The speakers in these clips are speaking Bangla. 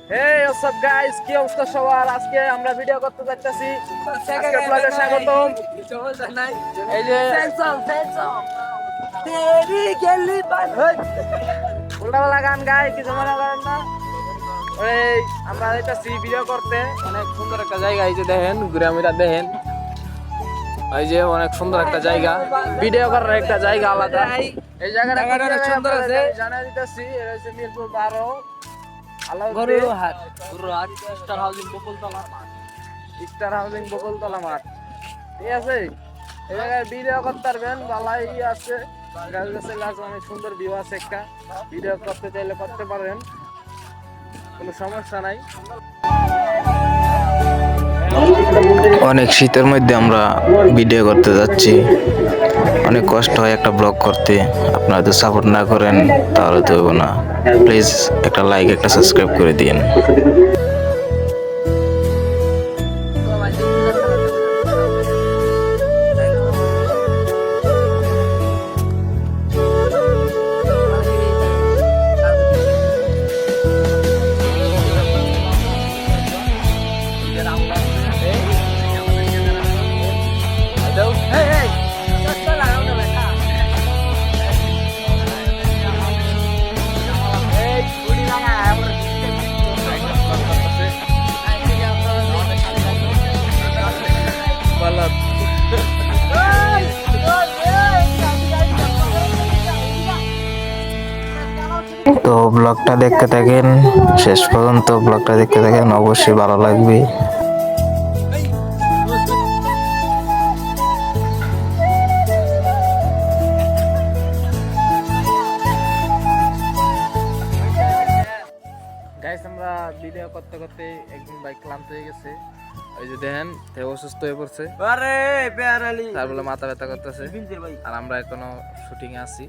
Hey, what's up guys? কি অবস্থা সবার? আজকে আমরা ভিডিও করতে যাচ্ছি। আজকে ব্লগে স্বাগতম। এই যে তেরি গলি বান উল্টাপাল্টা গান গায় কিছু মনে করেন না। এই আমরা যাচ্ছি ভিডিও করতে। অনেক সুন্দর একটা জায়গা, এই যে দেখেন ঘুরামিরা দেখেন। এই যে অনেক সুন্দর একটা জায়গা, ভিডিও করার একটা জায়গা আলাদা। এই জায়গাটা অনেক সুন্দর আছে, জানা দিতেছি। এটা হচ্ছে মিরপুর 12 গরুহাট স্টার হাউজিং বকুলতলা মাঠ। ঠিক আছে, এই জায়গায় ভিডিও করতে পারবেন, ভালোই আছে, গাছ গাছালি আছে, অনেক সুন্দর ভিউ আছে। একটা ভিডিও করতে চাইলে করতে পারবেন, কোনো সমস্যা নাই। অনেক শীতের মধ্যে আমরা ভিডিও করতে যাচ্ছি, অনেক কষ্ট হয় একটা ব্লগ করতে। আপনারা যদি সাপোর্ট না করেন তাহলে তো হইব না। প্লিজ একটা লাইক একটা সাবস্ক্রাইব করে দিন। তো ব্লগটা দেখতে থাকেন, শেষ পর্যন্ত ব্লগটা দেখতে থাকেন, অবশ্যই ভালো লাগবে। গাইস, আমরা ভিডিও করতে করতে একদিন বাইক ক্লান্ত হয়ে গেছে। ওই যে দেখেন অসুস্থ হয়ে পড়ছে, তার বলে মাথা ব্যথা করতেছে। আর আমরা এখনো শুটিং এ আছি।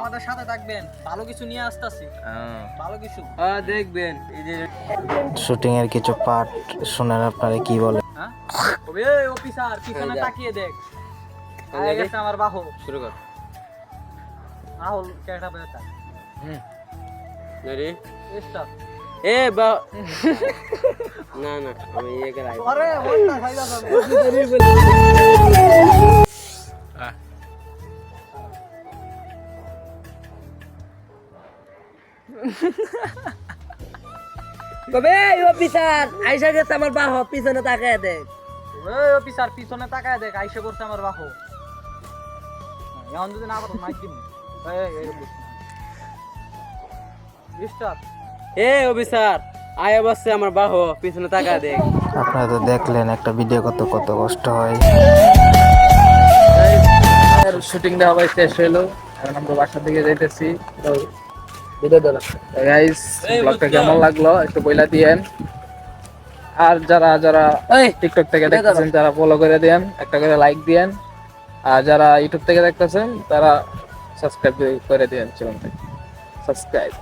আমাদের সাথে থাকবেন, ভালো কিছু নিয়ে আসতেছি, ভালো কিছু দেখবেন। এই যে শুটিং এর কিছু পার্ট শুনেন, আপনারা কি বলে। অফিসার পিছনে তাকিয়ে দেখ, আয় গেছে আমার বাহু। শুরু কর। রাহুল কেটা বেটা রেডি স্টার্ট। এ বা না না, আমি ইয়ে করাই। আরে ওটা খাইলা যাবে। কবে অফিসার আইসা গেছে আমার বাহু, পিছনে তাকায় দেখ। ওই অফিসার পিছনে তাকায় দেখ, আইসা করছে আমার বাহু। এখন যদি না পারো মাইক দিম। স্টার্ট। এ অফিসার আয়া বসছে আমার বাহু, পিছনে তাকায় দেখ। আপনারা তো দেখলেন একটা ভিডিও করতে কত কষ্ট হয়। শুটিংটা আবার শেষ হলো, এখন আমরা বাসা থেকে যাইতেছি। তো ভিডিও দাও গাইস, ব্লগটা কেমন লাগলো একটু বইলা দিয়েন। আর যারা যারা টিকটক থেকে দেখতেছেন তারা ফলো করে দেন, একটা করে লাইক দিয়েন। আর যারা ইউটিউব থেকে দেখতেছেন তারা সাবস্ক্রাইব করে দিয়েন চ্যানেলটাকে। সাবস্ক্রাইব।